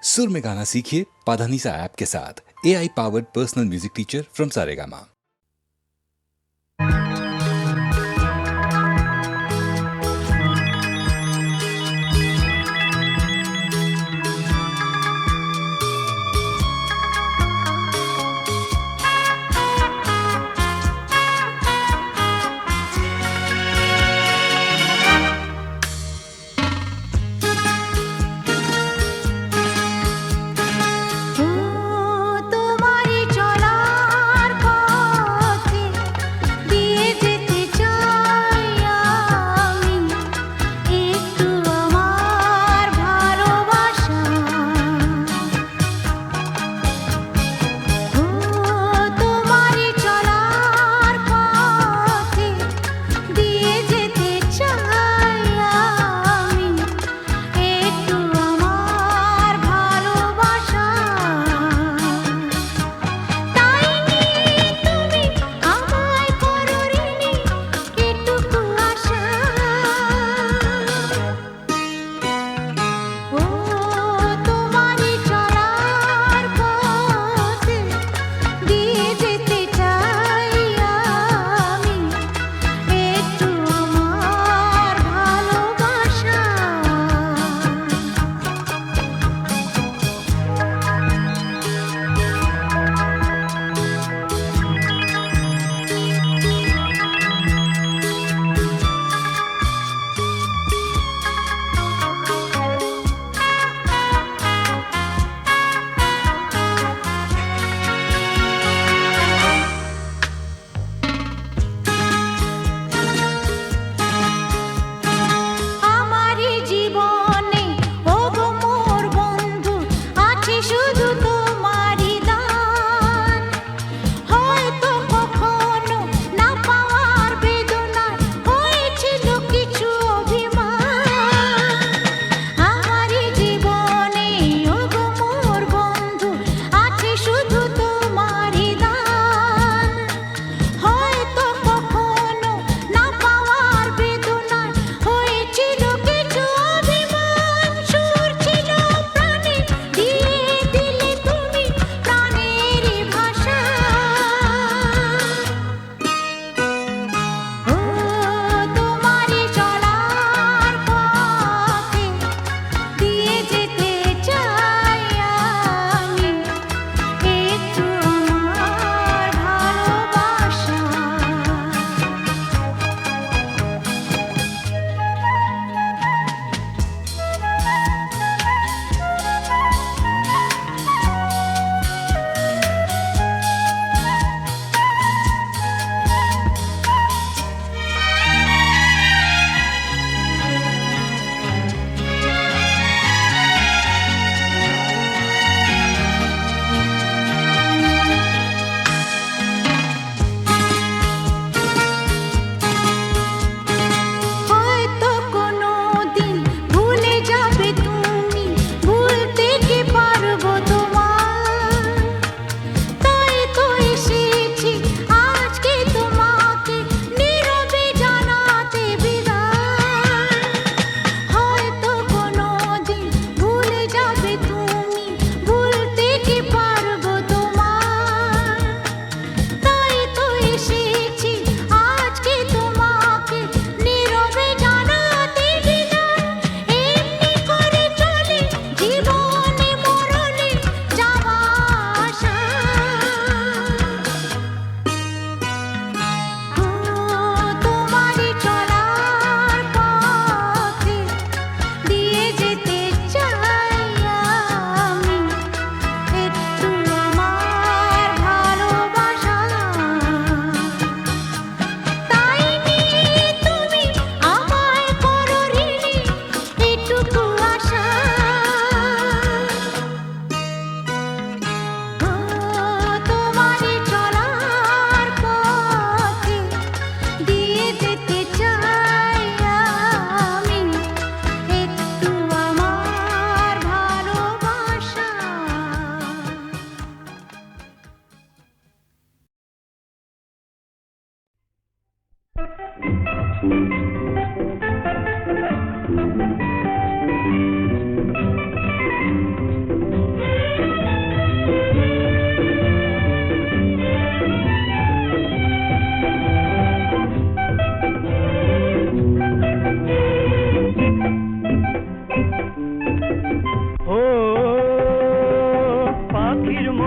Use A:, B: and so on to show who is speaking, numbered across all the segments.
A: सुर में गाना सीखिए पाधानीसा ऐप के साथ। AI powered personal music teacher from Saregama.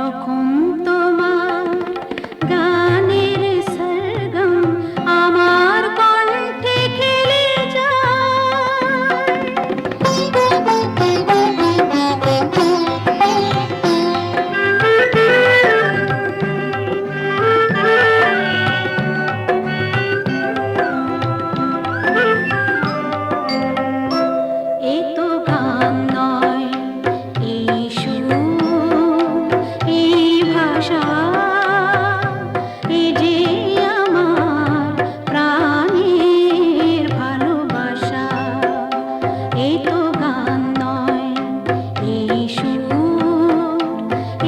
B: যখন তোমার গানের সরগম আমার কণ্ঠে খেলে এ তো গান নয়, এই সুর, এই ভাষা, এ যে আমার প্রাণের ভালোবাসা। এ তো গান নয়, এই সুর,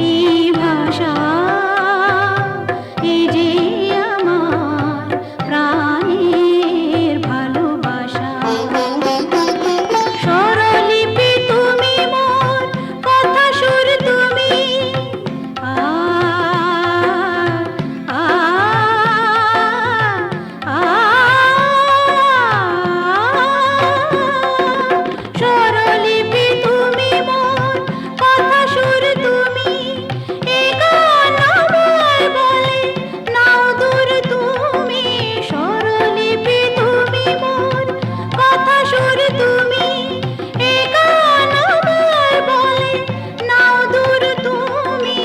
B: এই ভাষা, এ যে আমার প্রাণের ভালোবাসা। স্বরলিপি তুমি মোর, কথা সুর তুমি, আ আ আ স্বরলিপি তুমি মোর, কথা সুর তুমি, এ গান আমায় বলে নাও দূর তুমি। স্বরলিপি তুমি মোর, কথা সুর তুমি, এ গান আমায় বলে নাও দূর তুমি।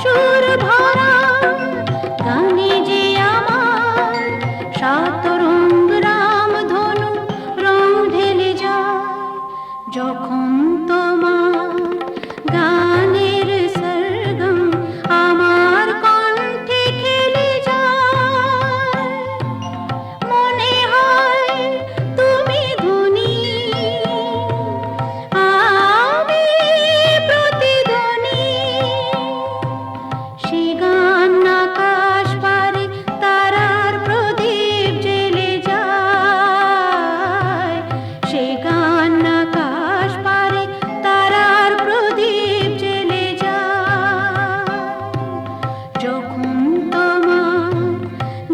B: সুর ভরা গানে যে আমার সাত রঙ রামধনু রং ঢেলে যায়। যখন তোমার গানের সরগম আমার কণ্ঠে খেলে যায়, মনে হয় তুমি ধনী, আমি প্রতিধ্বনি। সে গান আকাশ পারে তারার প্রদীপ জ্বেলে যায়। সে গান আকাশ পারে তারার প্রদীপ জ্বেলে যায়। যখন তোমার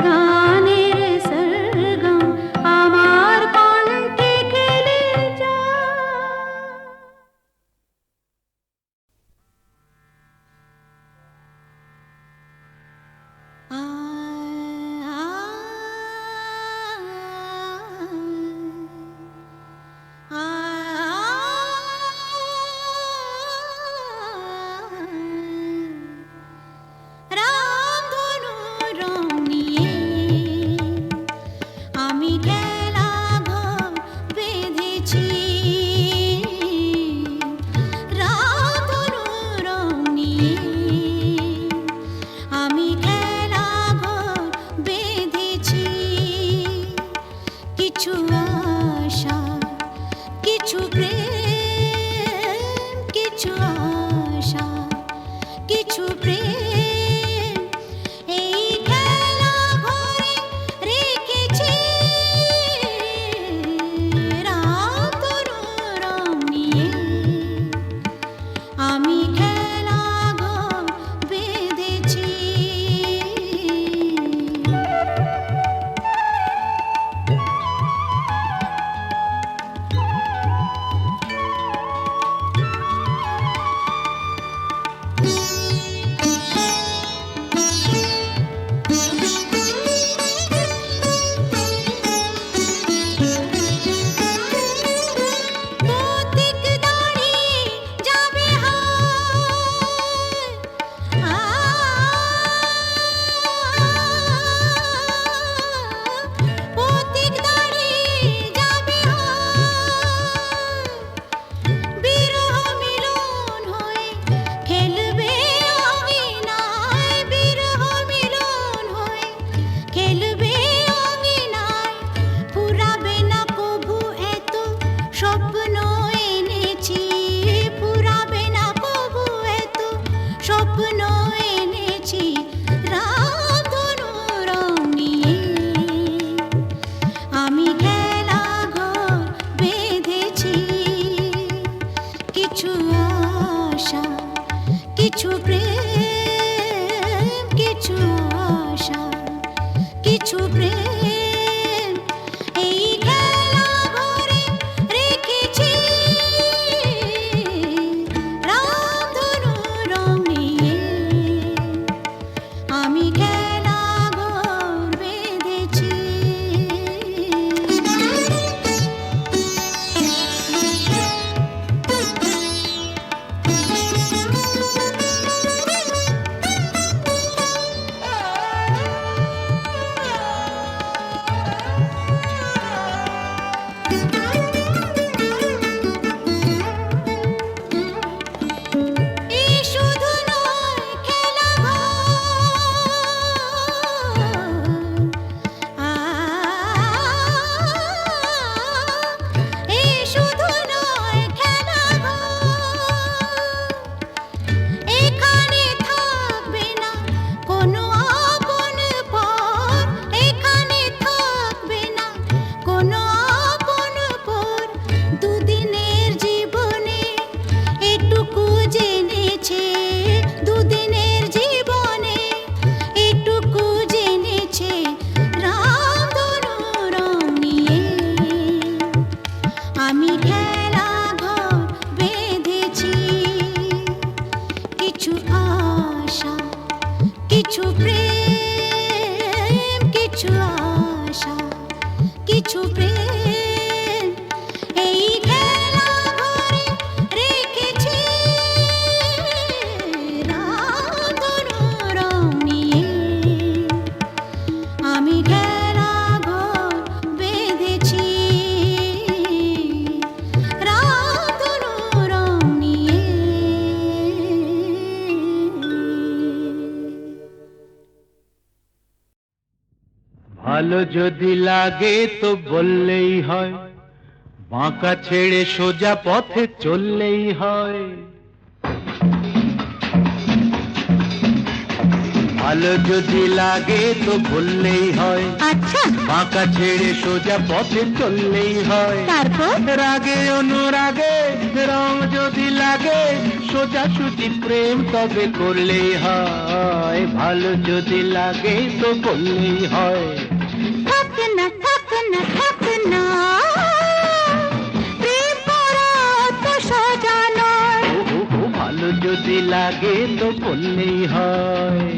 B: গানের সরগম আমার কণ্ঠে খেলে যায়। রামধনু রং নিয়ে আমি খেলা ঘর বেঁধেছি। রামধনু রং নিয়ে আমি খেলা ঘর বেঁধেছি। কিছু আশা, কিছু প্রেম, কিছু আশা, কিছু প্রেম, এই খেলা ঘরে রেখেছি। রামধনু রং নিয়ে আমি খেলা ঘর বেঁধেছি। পথিক দাঁড়িয়ে যাবে পথিক দাঁড়িয়ে যাবে বিরহ মিলন হয়ে খেলবে অঙ্গিনায়। বিরহ মিলন হয়ে খেলবে অঙ্গিনায়। ফুরাবে না কভু এত স্বপ্ন এনেছি। ফুরাবে না কভু এত স্বপ্ন এনেছি। রামধনু রং নিয়ে আমি খেলা ঘর বেঁধেছি। কিছু আশা, কিছু প্রেম, কিছু আশা, কিছু প্রেম, এই খেলা ঘরে রেখেছি। রামধনু রং নিয়ে কিছু প্রেম কিছু আশা কিছু প্রেম এই খেলা ঘরে রেখেছি রাতর রং নিয়ে আমি খেলা ঘর বেঁধেছি রাতর রং নিয়ে।
C: ভালো যদি লাগে তো বললেই হয়, বাঁকা ছেড়ে সোজা পথে চললেই হয়। ভালো যদি লাগে তো বললেই হয়,
B: আচ্ছা
C: বাঁকা ছেড়ে সোজা পথে চললেই হয়।
B: তারপর
C: রাগে অনুরাগে রং যদি লাগে, সোজা সুজি প্রেম তবে করলেই হয়। ভালো যদি লাগে তো বললেই হয়।
B: থাক না থাক না থাক না প্রেম করা তো সোজা নয়।
C: ও ভালো যদি লাগে তো বললেই হয়।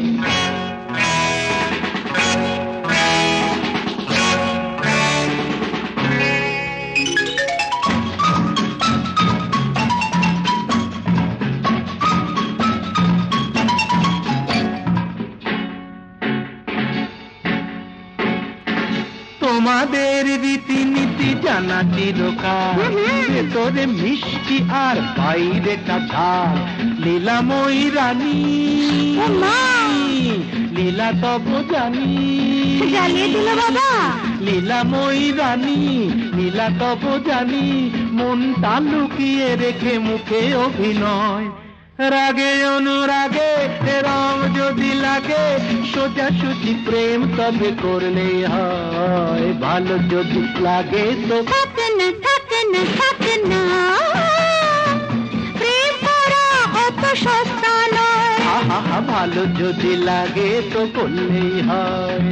C: তোমাদের রীতিনীতি জানা চিরকাল, ভেতরে মিষ্টি আর বাইরে ঝাল। লীলাময়ী রানী লীলা তব জানি,
B: জ্বালিয়ে দিল বাবা।
C: লীলাময়ী রানী লীলা তব জানি, মনটা লুকিয়ে রেখে মুখে অভিনয়। রাগে অনুরাগে রং যদি লাগে, সোজা সুজি প্রেম তবে করলেই হয়। ভালো যদি লাগে তো
B: থাক না থাক না থাক না প্রেম করা অত সস্তা নয়।
C: আহা ভালো যদি লাগে তো করলেই হয়।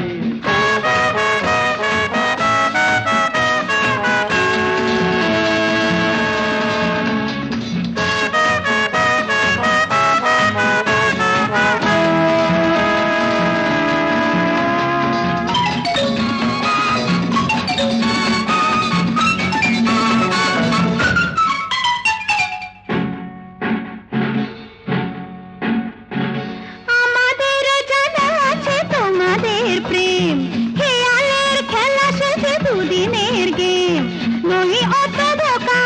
B: আমাদের জানা আছে তোমাদের প্রেম, খেয়ালের খেলা শেষে দুদিনের গেম। নহি অত ধোকা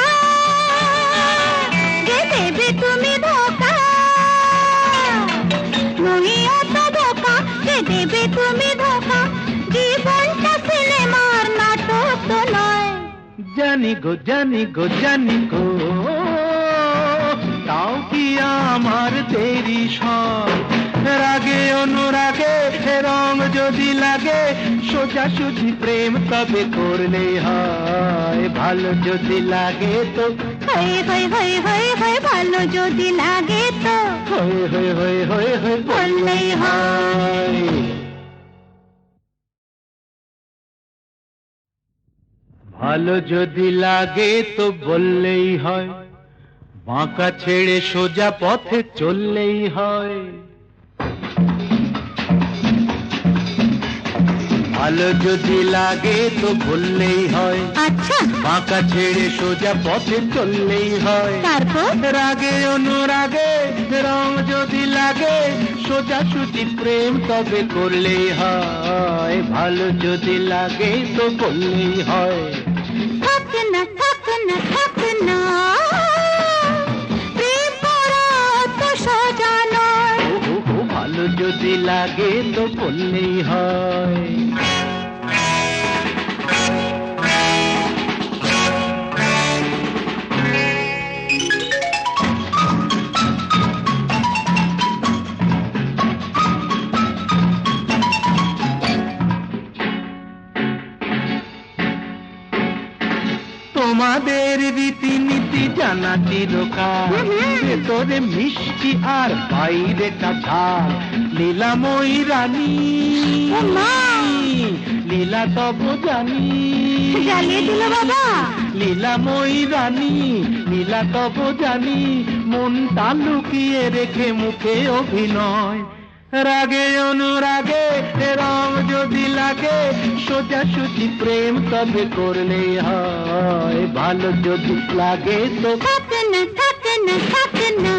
B: যে দেবে তুমি ধোকা, নহি অত ধোকা যে দেবে তুমি ধোকা। জীবনটা সিনেমার নাটক তো নয়।
C: জানি গো জানি গো জানি গো, তাও কি আমার দেরি সব। রাগে অনুরাগে রং যদি লাগে, সোজা সুজি প্রেম তবে করলেই হয়। ভালো যদি লাগে তো
B: হয়ে হয়ে হয়ে হয়ে হয়ে ভালো যদি লাগে তো
C: হয়ে হয়ে হয়ে হয়ে হয়ে
B: বললেই
C: হয়। ভালো যদি লাগে তো বললেই হয়, বাঁকা ছেড়ে সোজা পথে চললেই হয়। ভালো যদি লাগে তো বললেই হয়,
B: আচ্ছা
C: বাঁকা ছেড়ে সোজা পথে চললেই হয়।
B: তারপর
C: রাগে অনুরাগে রং যদি লাগে, সোজা সুজি প্রেম তবে করলেই হয়। ভালো যদি লাগে তো বললেই হয়।
B: থাক না থাক না থাক না প্রেম করা তো সোজা নয়।
C: ও ভালো যদি লাগে তো বললেই হয়। তোমাদের রীতিনীতি জানা চিরকাল, ভেতরে মিষ্টি আর বাইরে ঝাল। লীলাময়ী রানী লীলা তব জানি,
B: জ্বালিয়ে দিল বাবা।
C: লীলাময়ী রানী লীলা তব জানি, মনটা লুকিয়ে রেখে মুখে অভিনয়। রাগে অনুরাগে রং যদি লাগে সোজাসুজি প্রেম তবে করলেই হয়, ভালো যদি লাগে তো
B: থাক না থাক না থাক না,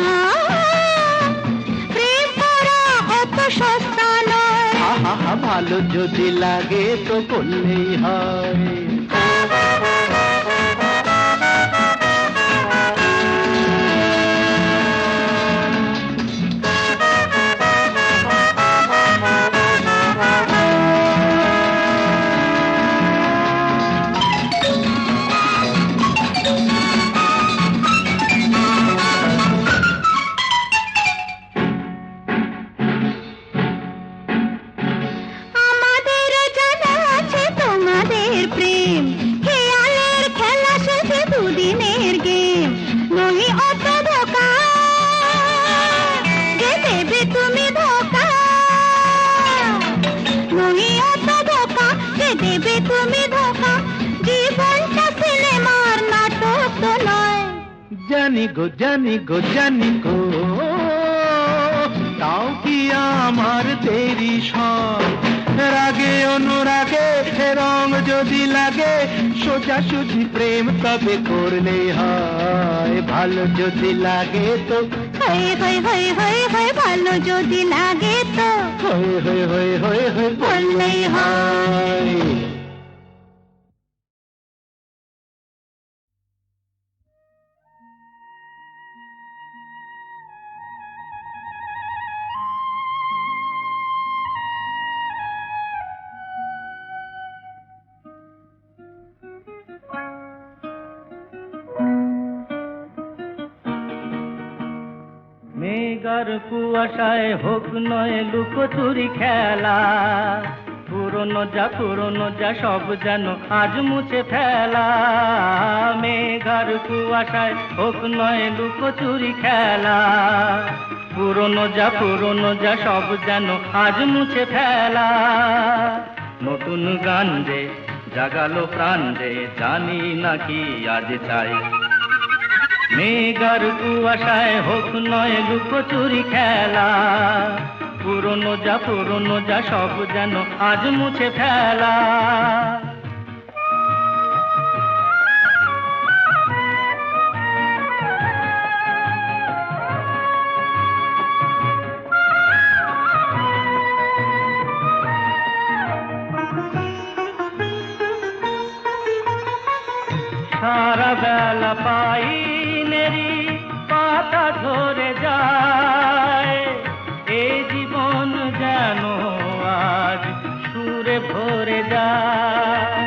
B: প্রেম করা অত সস্তা নয়।
C: আহা ভালো যদি লাগে তো করলেই হয়।
B: আমাদের জানা আছে তোমাদের প্রেম, খেয়ালের খেলা শেষে দুদিনের গেম। নই অত ধোকা যে দেবে তুমি ধোকা, নই অত ধোকা যে দেবে তুমি ধোকা। জীবনটা সিনেমার নাটক তো নয়।
C: জানি গো জানি গো জানি গো, তাও কি আমার দেরি সয়? রাগে অনুরাগে রং যদি লাগে সোজাসুজি প্রেম তবে করলেই হয়, ভালো যদি লাগে তো
B: হয়ে হয়ে হয়ে হয়ে হয়ে ভালো যদি লাগে তো
C: হয়ে হয়ে হয়ে হয়ে হয়ে
B: বললেই
C: হয়। মেঘার কুয়াশায় হোক নয় লুকোচুরি খেলা, পুরনো যা সব যেন আজ মুছে ফেলা। মেঘার কুয়াশায় হোক নয় লুকোচুরি খেলা, পুরনো যা সব যেন আজ মুছে ফেলা। নতুন গান যে জাগালো প্রাণ যে জানি নাকি আজ চাই। মেঘার কুয়াশায় হোক নয় লুকোচুরি খেলা, পুরনো যা সব যেন আজ মুছে ফেলা। সারা বেলা পাইনেরি পাতা ঝরে যায়, এই জীবন যেন আজ সুরে ভরে যায়।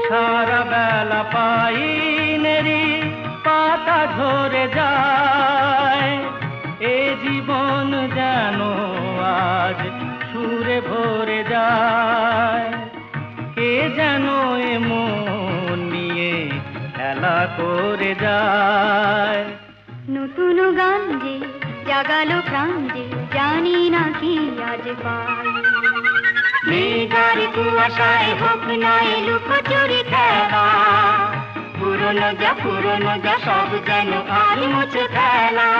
C: সারা বেলা পাইনেরি পাতা ঝরে যায়, এই জীবন যেন আজ সুরে ভরে যায়। কে যেন এমন নিয়ে খেলা করে যায়।
B: নতুন গান যে জাগালো প্রাণ যে জানি না কি আজ পাই। মেঘার কুয়াশায় হোক নয় লুকোচুরি খেলা, পুরনো যা সব যেন আজ মুছে ফেলা।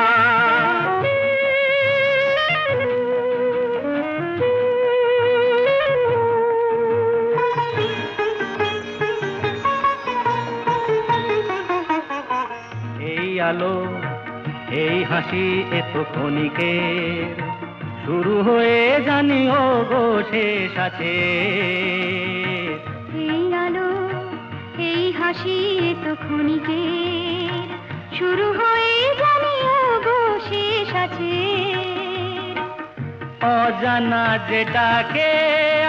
C: আলো এই হাসি এত ক্ষণিকের, শুরু হয়ে জানি ও গো শেষ আছে।
B: এই আলো এই হাসি এত ক্ষণিকের, শুরু হয়ে জানি ও গো শেষ আছে।
C: অজানা যেটাকে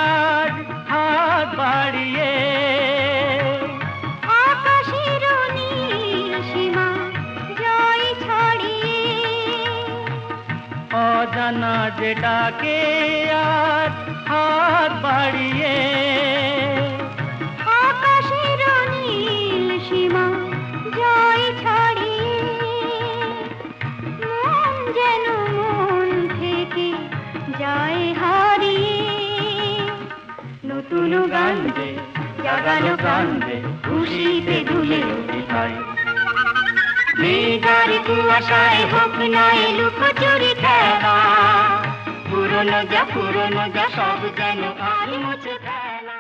C: আজ হাত বাড়িয়ে অজানা যেটাকে আর হাত বাড়িয়ে
B: আকাশের নীল সীমা জয় ছাড়িয়ে, মন যেন মন থেকে যায় হারিয়ে। নতুন গান যে জাগালো গান যে খুশিতে দুলে উঠায়। মেঘার কুয়াশায় হোক নয় লুকোচুরি খেলা,
C: পুরনো যা সব যেন আর মুছে ফেলা।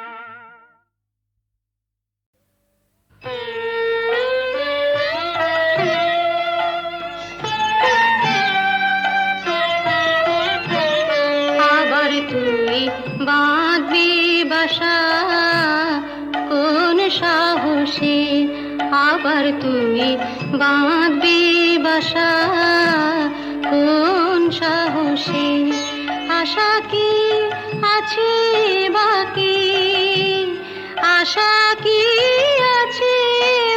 B: আবার তুই বাঁধবি বাসা কোন সাহসে, আবার তুই বাঁধবি বাসা কোন সাহসে, আশা কি আছে বাকি, আশা কি আছে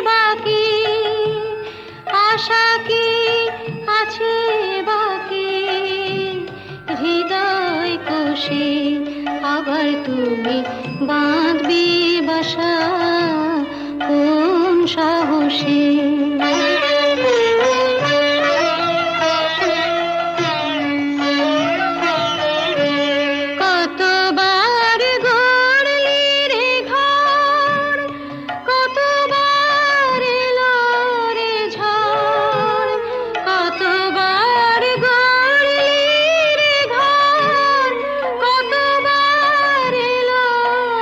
B: বাকি, আশা কি আছে বাকি হৃদয় কোষে, আবার তুমি বাঁধবি বাসা কোন সাহসে। কতবার গড়লি রে ঘর, কতবার এলো রে ঝড়, কতবার গড়লি রে ঘর, কতবার এলো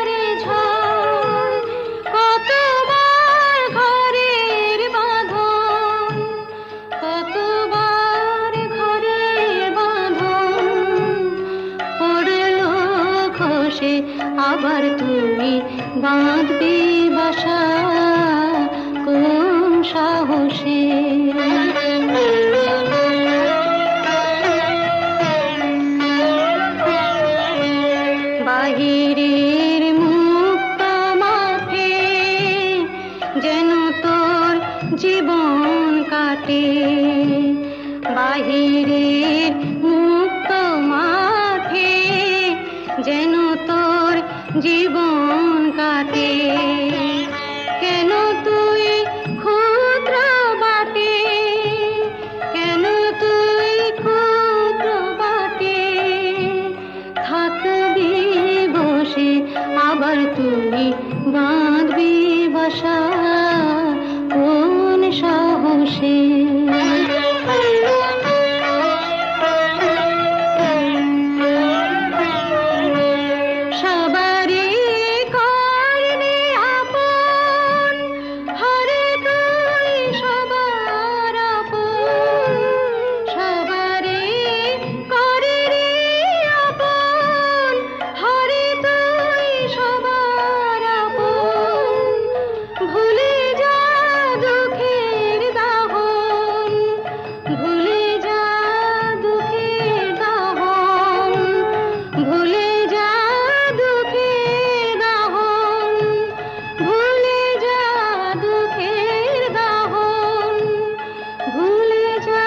B: রে ঝড়, কতবার ঘরের বাঁধন, কতবার ঘরের বাঁধন পড়লো খসে, আবার তুমি বাঁধবে বাসা কোন সাহসে। বাহিরের মুক্ত মাঠে যেন তোর জীবন কাটে, বাহিরের মুক্ত মাঠে যেন তোর জীবন কাটে, কেন তুই ক্ষুদ্র বাটে, কেন তুই ক্ষুদ্র বাটে থাকবি বসে, আবার তুই বাঁধবি বাসা কোন সাহসে। সবারই করবি আপন, হরে তুই সবার আপন, সবারই করবি আপন, হরে তুই সবার আপন, ভুলে যা দুঃখের দাহন, ভুলে যা দুঃখের দাহন, ভুলে যা দুঃখের দাহন, ভুলে যা দুঃখের দাহন, ভুলে যা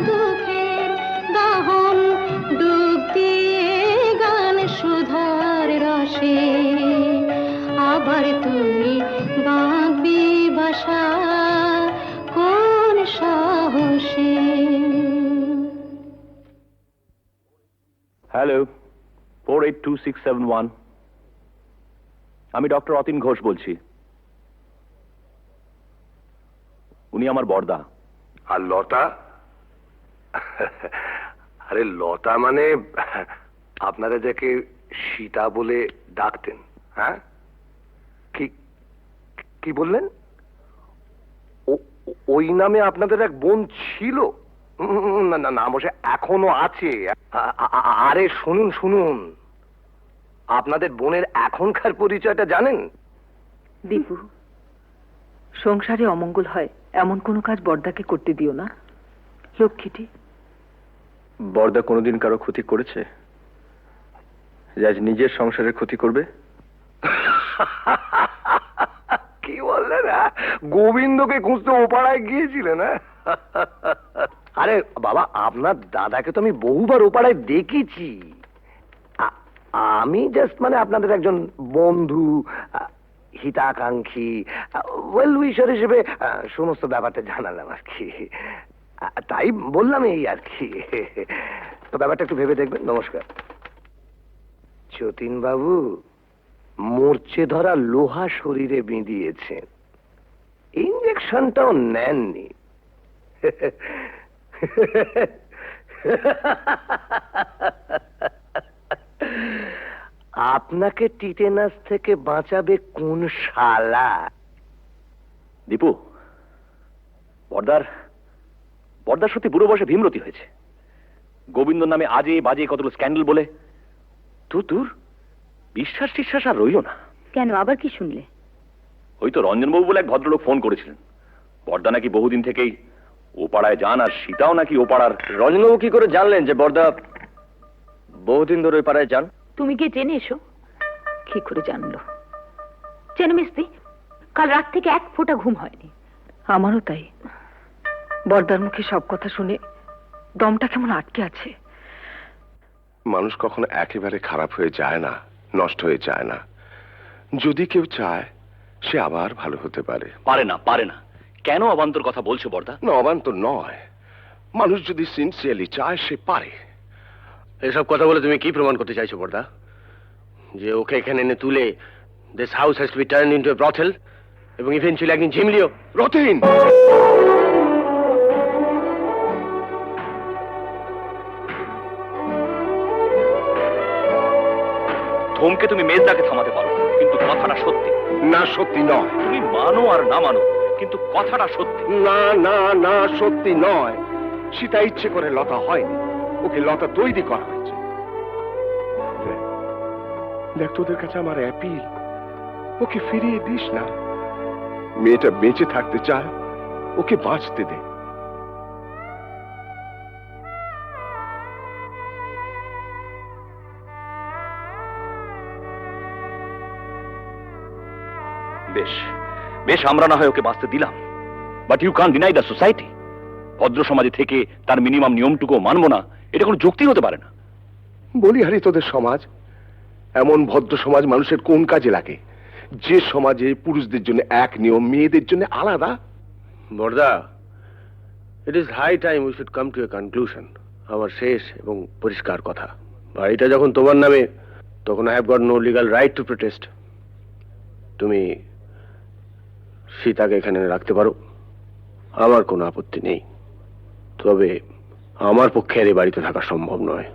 B: দুঃখের দাহন, ডুব দিয়ে গান সুধার রসে, আবার তুমি বাঁধবি বাসা কোন সাহসে।
D: হ্যালো, 482671, আমি ডক্টর অতীন ঘোষ বলছি। উনি আমার বড়দা।
E: আর লতা? আরে লতা মানে আপনারা যাকে সীতা বলে ডাকতেন, হ্যাঁ? কি কি বললেন? ওই নামে আপনাদের এক বোন ছিল? না না না মশাই, এখনো আছে। আরে শুনুন শুনুন, আপনাদের বোনের এখনকার পরিচয়টা জানেন?
F: দীপু, সংসারে অমঙ্গল হয় এমন কোনো কাজ বড়দাকে করতে দিও না। লক্ষ্মীটি।
D: বড়দা কোনোদিন কারো ক্ষতি করেছে যে আজ নিজের সংসারের ক্ষতি করবে?
E: কি বললেন? গোবিন্দকে খুঁজতে ও পাড়ায় গিয়েছিলেন? আরে বাবা, আপনার দাদাকে তো আমি বহুবার ও পাড়ায় দেখেছি। আমি জাস্ট মানে আপনাদের একজন বন্ধু, হিতাকাঙ্ক্ষী, ওয়েল উইশার হিসেবে সমস্ত ব্যাপারটা জানালাম আর কি। তাই বললাম এই আর কি। তো ব্যাপারটা একটু ভেবে দেখবেন। নমস্কার। যতীন বাবু মরচে ধরা লোহা শরীরে বিঁধিয়েছেন, ইঞ্জেকশনটাও নেননি। আপনাকে টিটেনাস থেকে বাঁচাবে কোন শালা?
D: দীপু, বর্দার বর্দার সত্যি বুড়ো বয়সে ভীমরতি হয়েছে। গোবিন্দ নামে আজে বাজে কতগুলো স্ক্যান্ডেল বলে তোর বিশ্বাস টিশ্বাস আর রইল না।
F: কেন, আবার কি শুনলে?
D: ওই তো রঞ্জনবাবু বলে এক ভদ্রলোক ফোন করেছিলেন, বর্দা নাকি বহুদিন থেকেই ও পাড়ায় যান, আর সীতাও নাকি ও পাড়ার।
E: রঞ্জনবাবু কি করে জানলেন যে বর্দা বহুদিন ধরে ওই পাড়ায় যান?
F: তুমি গিয়ে জেনে এসো। কি করে জানলো? জেনে মিস্ত্রি, কাল রাত থেকে এক ফোঁটা ঘুম হয়নি। আমারও তাই। বর্দার মুখে সব কথা শুনে দমটা কেমন আটকে আছে।
G: মানুষ কখনো একেবারে খারাপ হয়ে যায় না, নষ্ট হয়ে যায় না। যদি কেউ চায় সে আবার ভালো হতে পারে।
D: পারে না কেন অবান্তর কথা বলছো বর্দা?
G: না, অবান্তর নয়। মানুষ যদি সিনসিয়ারলি চায় সে পারে।
E: এসব কথা বলে তুমি কি প্রমাণ করতে চাইছো বর্দা? যে ওকে এখানে এনে তুলে this house has to be turned into a brothel এবং ইভেন্চুয়ালি একদিন ঝিমলিও?
G: রতিন,
D: ধমকে তুমি মেজদাকে থামাতে পারো, কিন্তু কথাটা সত্যি।
G: না সত্যি নয়।
D: তুমি মানো আর না মানো, কিন্তু কথাটা সত্যি।
G: না না না, সত্যি নয়। সীতা ইচ্ছে করে লতা হয়নি, ওকে লতা তৈরি করা হয়েছে। দেখ, তোদের কাছে আমার অ্যাপিল, ওকে ফিরিয়ে দিস না। মেয়েটা বেঁচে থাকতে চায়, ওকে বাঁচতে দে।
D: বেশ বেশ, আমরা না হয় ওকে বাঁচতে দিলাম, but you can't deny the society. ভদ্র সমাজে থেকে তার মিনিমাম নিয়মটুকু মানবো না, এটা কোনো যুক্তি হতে পারে না।
G: বলি হারি, তোদের সমাজ এমন ভদ্র সমাজ মানুষের কোন কাজে লাগে? যে সমাজে পুরুষদের জন্য এক নিয়ম, মেয়েদের জন্য আলাদা।
E: বর্দা, it is high time we should come to a conclusion. আমার শেষ এবং পরিষ্কার কথা, বাড়িটা যখন তোমার নামে, তখন I have got no legal right to protest. তুমি সীতাকে এখানে রাখতে পারো, আমার কোনো আপত্তি নেই। তবে আমার পক্ষে আর এই বাড়িতে থাকা সম্ভব নয়।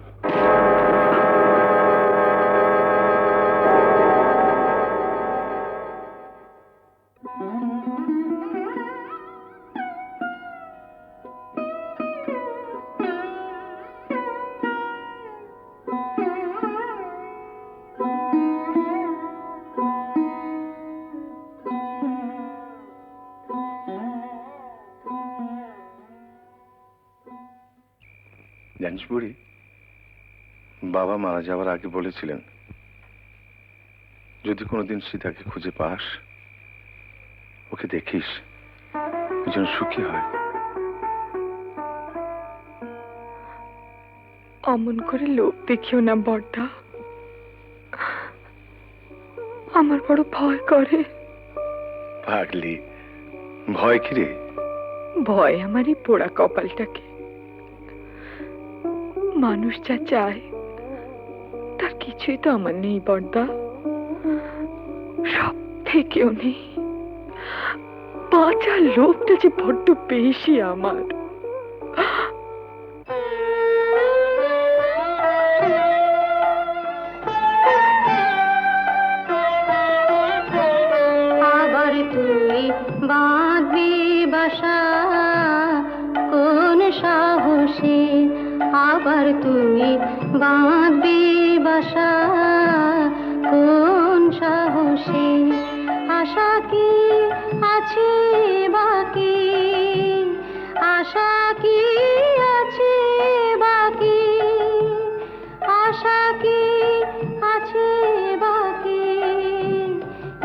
G: জানিস বুড়ি, বাবা মারা যাওয়ার আগে বলেছিলেন যদি কোনোদিন সীতাকে খুঁজে পাস, ওকে দেখিস, যেন সুখী হয়।
H: অমন করে লোক দেখিও না বর্দা, আমার বড় ভয় করে।
G: পাগলি, ভয় কিরে?
H: ভয় আমার এই পোড়া কপালটাকে। মানুষ যা চায় তার কিছুই তো আমার নেই বর্দা, সব থেকেও নেই। বাঁচার লোকটা যে বড্ড বেশি আমার।
B: আবার তুই বাঁধবি বাসা কোন সাহসে, আবার তুই বাঁধবি বাসা কোন সাহসে, আশা কি আছে বাকি, আশা কি আছে বাকি, আশা কি আছে বাকি,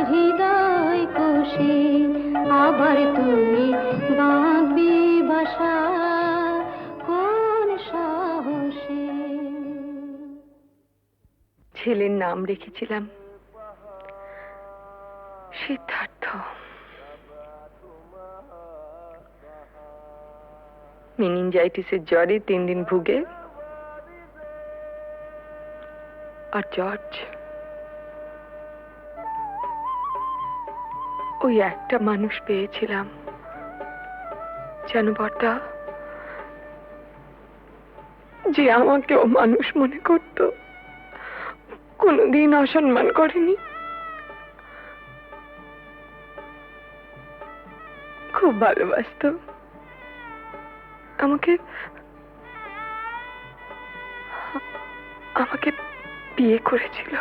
B: হৃদয় কোষে আবার তুমি বাঁধবি বাসা কোন সাহসে।
H: ছেলের নাম রেখেছিলাম সিদ্ধার্থ। মেনিনজাইটিসের জ্বরে 3 দিন ভুগে, আর জর্জ ওই একটা মানুষ পেয়েছিলাম যেন বর্দা, যে আমাকেও মানুষ মনে করত, কোনোদিন অসম্মান করেনি। খুব ভালোবাসতো আমাকে। আমাকে বিয়ে করেছিল।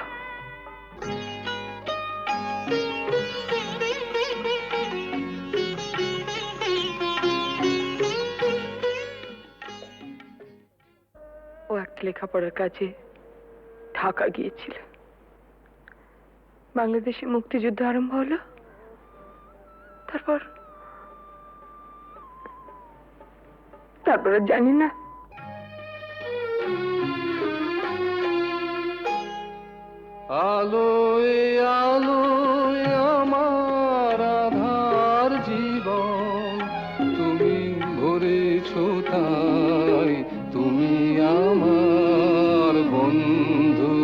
H: ও একটা লেখাপড়ার কাজে ঢাকা গিয়েছিল। বাংলাদেশে মুক্তিযুদ্ধ আরম্ভ হলো। তারপর আর জানি না।
I: আলোয় আলোয় আমার আধার জীবন, তুমি ভরেছ তাই, তুমি আমার বন্ধু।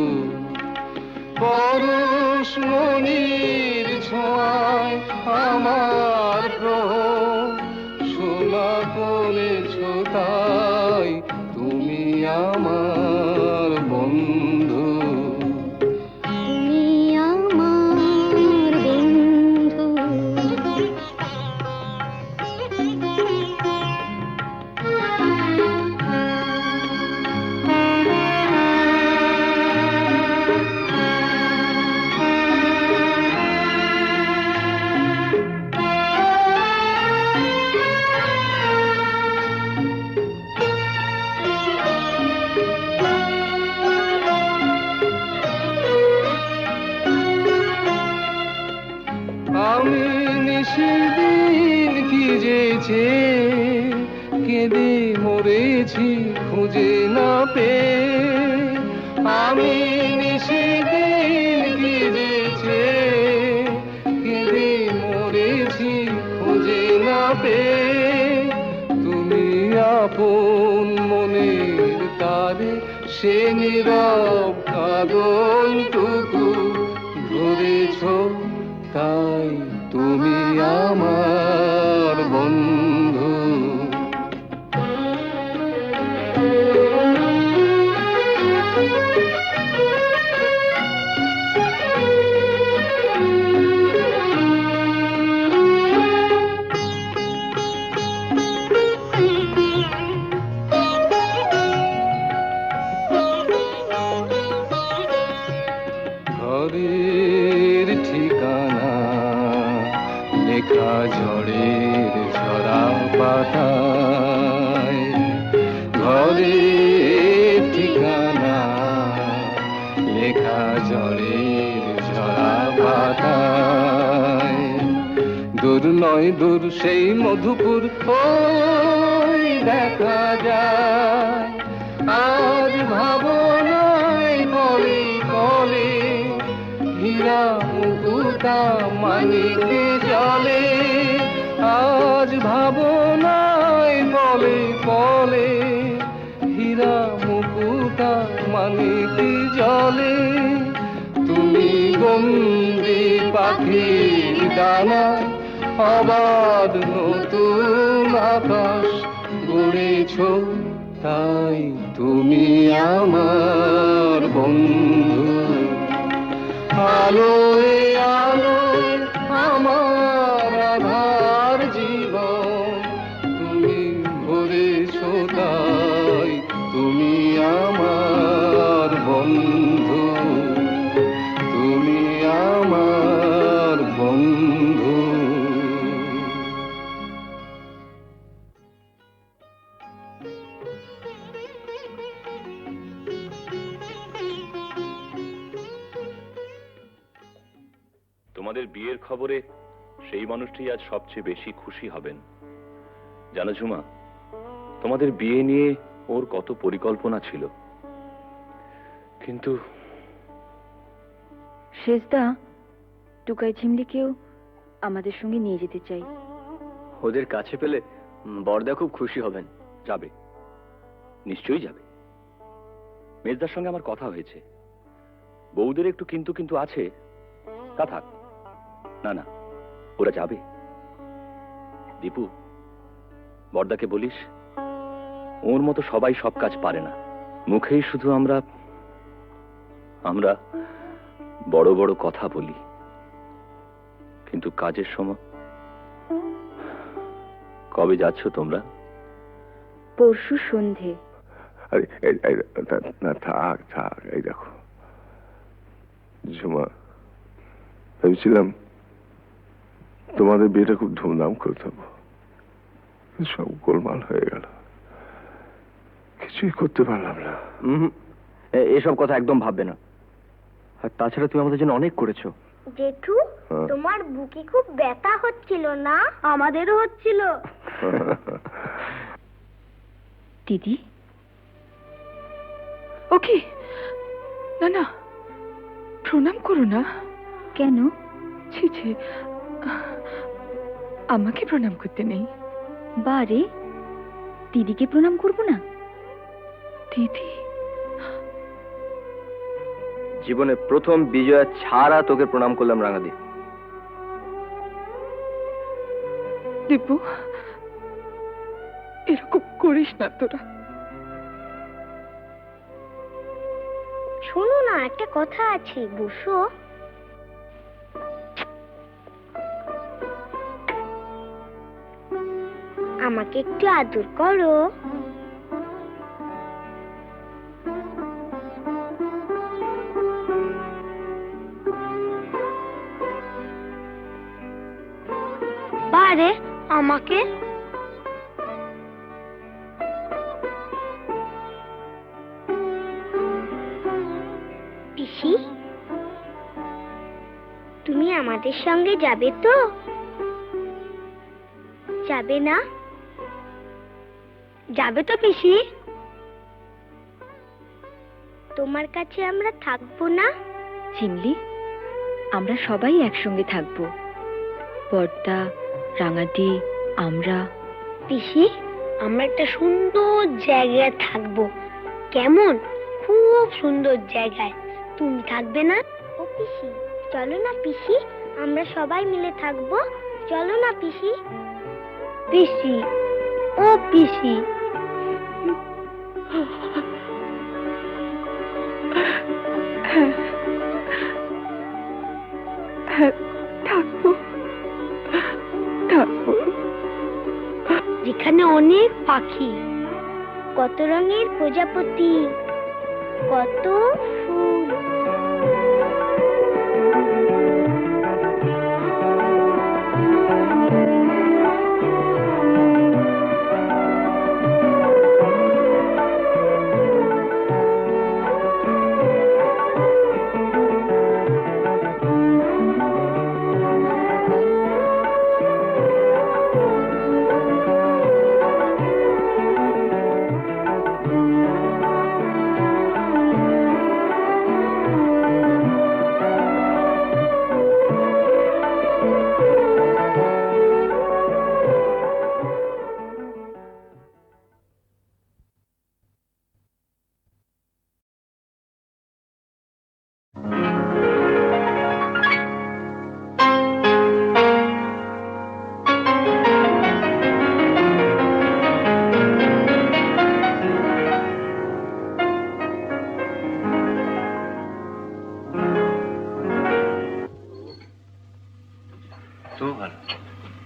I: পরশমণির ছোঁয়ায় আমার গ্রহ সোনা করেছ তাই, তুমি আমার বন্ধু।
B: তুমি আমার বন্ধু।
I: আমি নিশিদিন কি যেছে কেঁদে মরেছি খুঁজে না পেয়ে। আমি নিশিদিন কি যেছে কেঁদে মরেছি খুঁজে না পেয়ে। তুমি আপন মনের তারে সে নীরব কাঁদনটুকু ধরেছ তাই, তুমি আমার বন্ধু। ঘরের ঠিকানা লেখা ঝড়ের ঝরা পাতায়, ঘরের ঠিকানা লেখা ঝড়ের ঝরা পাতায়। দূর নয় দূর সেই মধুপুর ওই দেখা যায়, আজ ভাবনায় কলে কলে হীরা মুকুতা মানিকে জলে। আজ ভাবনায় বলে বলে হীরা মুকুতা মানিকে জলে। তুমি বন্দি পাখির ডানা আবার নতুন আকাশ গড়েছ তাই, তুমি আমার বন্ধু। আলোয় আলোয় আমার আধার জীবন, তুমি ভরেছ তাই, তুমি আমার বন্ধু। তুমি আমার বন্ধু।
D: তোমাদের বিয়ের খবরে সেই মানুষটি আজ সবচেয়ে বেশি খুশি হবেন। জানো ঝুমা, তোমাদের বিয়ে নিয়ে ওর কত পরিকল্পনা ছিল, কিন্তু
F: শেষদা, টুকাই ঝিমলিকেও আমাদের সঙ্গে নিয়ে যেতে চাই।
C: ওদের কাছে পেলে বড়দা খুব খুশি হবেন।
D: যাবে, নিশ্চয়ই যাবে। মেজদার সঙ্গে আমার কথা হয়েছে, বউদের একটু কিন্তু কিন্তু আছে। তা থাক, না না, ওরা যাবে। দীপু, বড়দাকে বলিস ওর মতো সবাই সব কাজ পারে না। মুখেই শুধু আমরা আমরা বড় বড় কথা বলি, কিন্তু কাজের সময়। কবে যাচ্ছ তোমরা?
F: পরশু সন্ধে।
G: আরে না, থাক থাক। এই দেখো ঝুমা, ভেবেছিলাম তোমাদের বিয়েটা খুব ধুমধাম করে দেবো, সব গোলমাল হয়ে গেল, কিছুই করতে পারলাম না।
D: এসব কথা একদম ভাববে না। আর তাছাড়া তুমি আমাদের জন্য অনেক করেছো।
B: জেঠু, তোমার বুকে খুব ব্যথা হচ্ছিল না? আমাদেরও হচ্ছিল।
F: দিদি,
H: ওকে, না না, প্রণাম করো না।
F: কেন?
H: ছি ছি, আমাকে প্রণাম করতে নেই।
F: বারে, দিদিকে প্রণাম করব না?
H: দিদি,
D: জীবনে প্রথম বিজয়া ছাড়া তোকে প্রণাম করলাম রাঙাদি।
H: দীপু, এরকম করিস না তোরা।
B: শোনো না, একটা কথা আছে, বসো। আমাকে একটু আদর করো। বারে, আমাকে। পিসি, তুমি আমাদের সঙ্গে যাবে তো? যাবে না? যাবে তো পিসি? তোমার কাছে আমরা থাকবো না?
F: চিমলি, আমরা সবাই একসঙ্গে থাকবো, বর্দা, রাঙাদি, আমরা।
B: পিসি, আমরা একটা সুন্দর জায়গায় থাকবো। কেমন? খুব সুন্দর জায়গায়। তুমি থাকবে না? ও পিসি, চলো না পিসি, আমরা সবাই মিলে থাকবো। চলো না পিসি। পিসি, ও পিসি।
H: হ্যাঁ, থাকবো থাকবো।
B: যেখানে অনেক পাখি, কত রঙের প্রজাপতি, কত ফুল।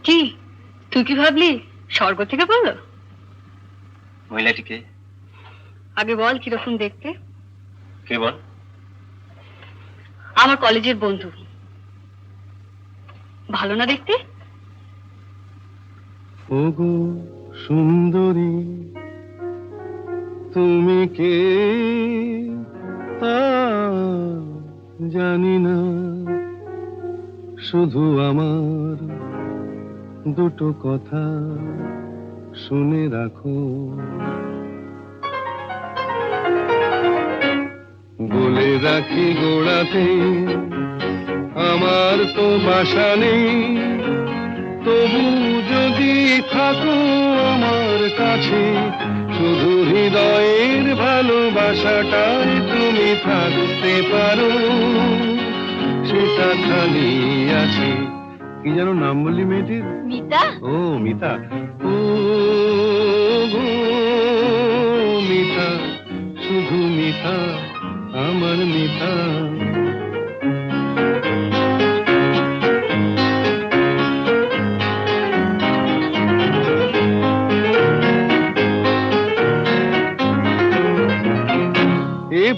F: কি তুই কি ভাবলি স্বর্গ থেকে বললো?
D: মহিলাটিকে
F: আগে বল কিরকম দেখতে।
D: কে বল?
F: আমার কলেজের বন্ধু। ভালো না দেখতে?
I: ওগো সুন্দরী, তুমি কে তা জানি না, শুধু আমার দুটো কথা শুনে রাখো। বলে রাখি গোড়াতে আমার তো বাসা নেই, তবু যদি থাকো আমার কাছে, শুধু হৃদয়ের ভালোবাসাটাই তুমি থাকতে পারো, সেটা খালি আছে। কি যেন নাম বললি মেয়েটির?
F: মিতা।
I: ও মিতা। ও গো মিতা, শুধু মিতা, আমার মিতা।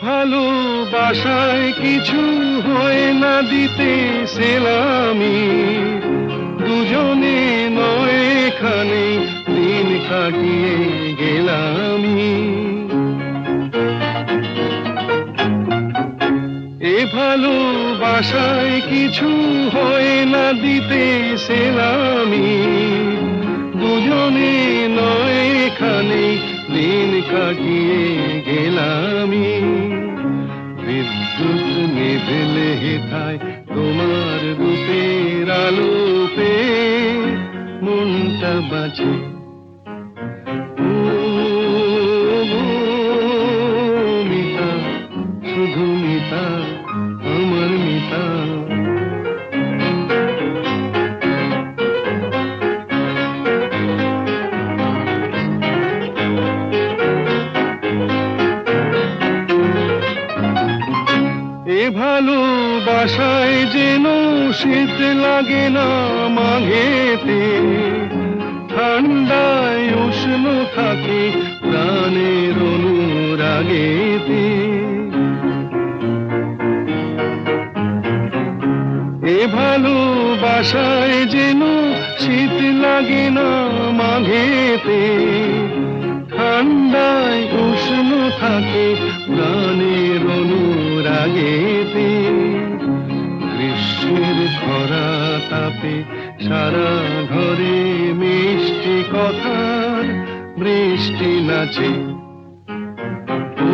I: ভালোবাসায় কিছু হয় না দিতে সেলামি, দুজনে নয় এখানে দিন কাটিয়ে গেলামি। এ ভালোবাসায় কিছু হয় না দিতে সেলামি, দুজনে নয় এখানে দিন কাটিয়ে গেলামি। বিদ্যুৎ নিভেলে হেথায় তোমার রূপের আলো পেয়ে মনটা বাঁচে। ও মিতা, শুধু মিতা, আমার মিতা। এ ভালোবাসায় যেন শীত লাগে না মাঘেতে, ঠান্ডায় উষ্ণ থাকে প্রাণের অনুরাগেতে। এ ভালোবাসায় যেন শীত লাগে না মাঘেতে, ঠান্ডায় উষ্ণ থাকে প্রাণের অনুরাগেতে। গ্রীষ্মের খরা তাপে সারা ঘরে মিষ্টি কথার বৃষ্টি নাচে। ও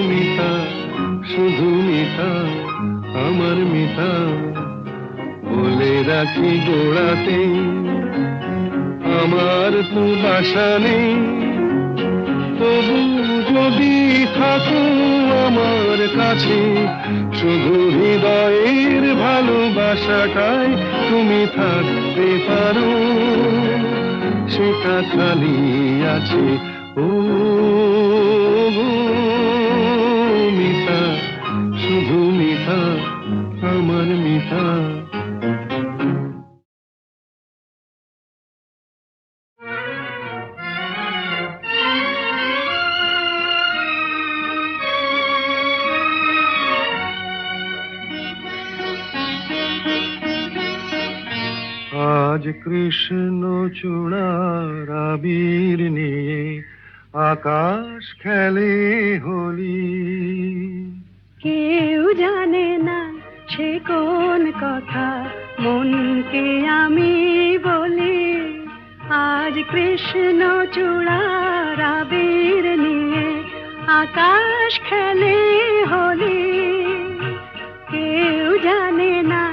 I: মিতা, শুধু মিতা, আমার মিতা। বলে রাখি গোড়াতে আমার তো বাসা নেই, তবু যদি থাকো আমার কাছে, শুধু হৃদয়ের ভালোবাসাটাই তুমি থাকতে পারো, সেটা খালি আছে। ও মিতা, শুধু মিতা, আমার মিতা। আজ কৃষ্ণ চূড়ার আবির নিয়ে আকাশ খেলে হোলি।
J: কেউ জানে না সে কোন কথা মনকে আমি বলি। আজ কৃষ্ণ চূড়ার আবির নিয়ে আকাশ খেলে হোলি। কেউ জানে না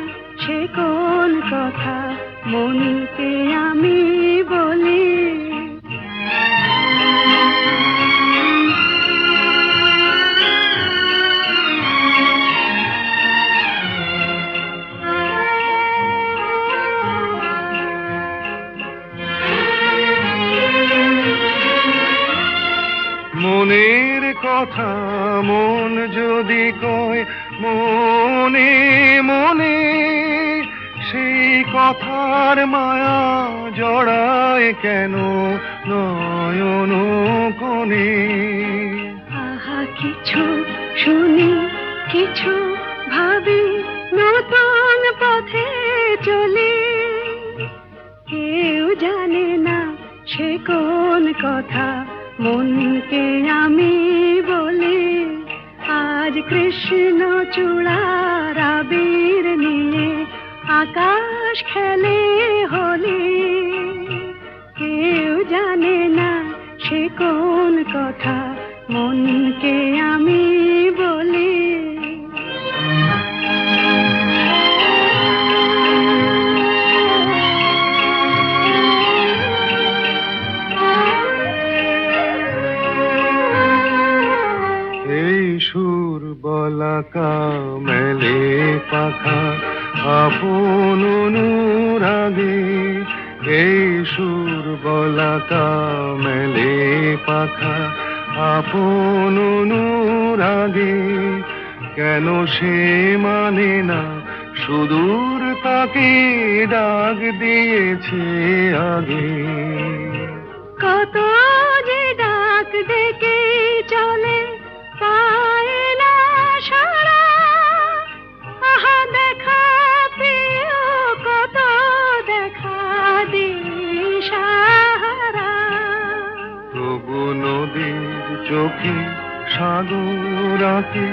J: সে কোন কথা মনকে আমি বলি।
I: মনের কথা মন যদি কয় মনে মনে, সেই কথার মায়া জড়ায় কেন নয়ন কোণে।
J: আহা কিছু শুনি কিছু ভাবি নতুন পথে চলি। কেউ জানে না সে কোন কথা মনকে আমি বলি। আজ কৃষ্ণ চূড়ার আবির নিয়ে আকাশ খেলে হোলি। কেউ জানে না সে কোন কথা মনকে আমি বলি।
I: এই সুর বলাকা মেলে পাখা আপন অনুরাগে। এই সুর বলাকা মেলে পাখা আপন অনুরাগে। কেন সে মানে না সুদূর তাকে ডাক দিয়েছে আগে।
J: কত যে ডাক ডাক ডেকে চলে পায় না সারা, আহা দেখা প্রিয় কত দেখা দিশাহারা।
I: তবু নদীর চোখে সাগর আঁকে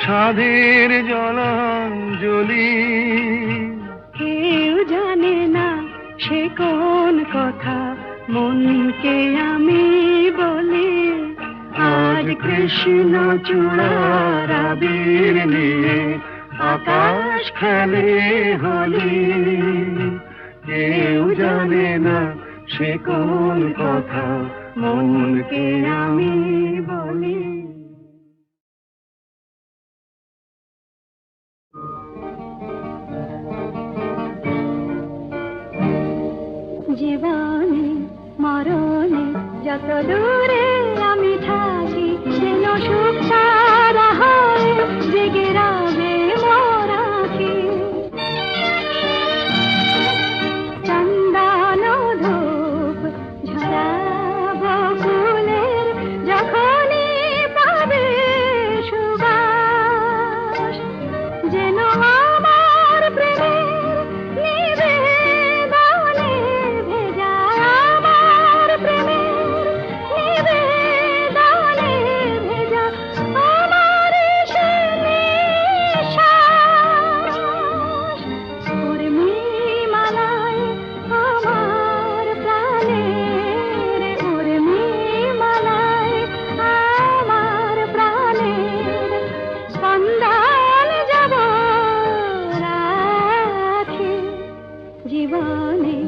I: সাধের জলাঞ্জলি।
J: কেউ জানে না সে কোন কথা মনকে আমি বলি।
I: আজ কৃষ্ণ চূড়ার আবির নিয়ে আকাশ খেলে হোলি। কেউ জানে না সে কোন কথা মনকে আমি বলি।
J: জীবনে মরণে যত দূরে আমি থাকি, যেন সুখ সারা হয় জেগে রবে মোর আঁখি। চন্দন ধূপ ঝরাবো ফুলের যখনই পাবে সুবাস, যেন আমার প্রেমের নিবেদনে ভেজা, আমার প্রেমের নিবেদনে ভেজা আমার সে নিঃশ্বাস। উর্মিমালায় আমার প্রাণের, উর্মিমালায় আমার প্রাণের স্পন্দন যাব রাখি। জীবনে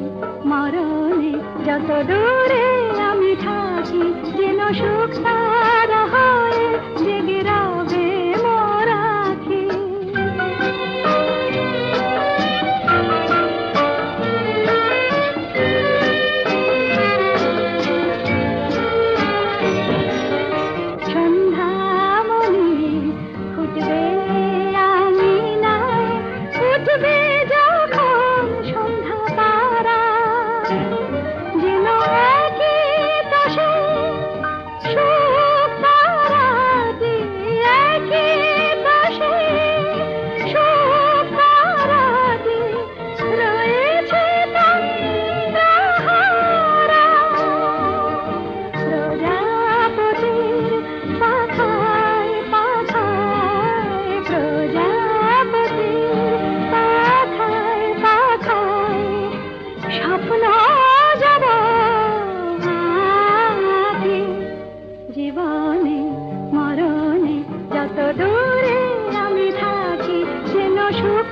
J: মরণে যত দূরে আমি থাকি, যেন সুখ সারা হয় জেগে রবে মোর আঁখি। সন্ধ্যামণি ফুটবে আঙিনায়, উঠবে যখন সন্ধ্যা তারা, যেন একই দশে সুখ তারাটি, একই দশে সুখ তারাটি রয়েছে তন্দ্রাহারা। প্রজাপতির পাখায় পাখায়, প্রজাপতির পাখায় পাখায় স্বপ্ন যাব আঁকি। জীবনে মরণে যত দূরে আমি থাকি, যেন সুখ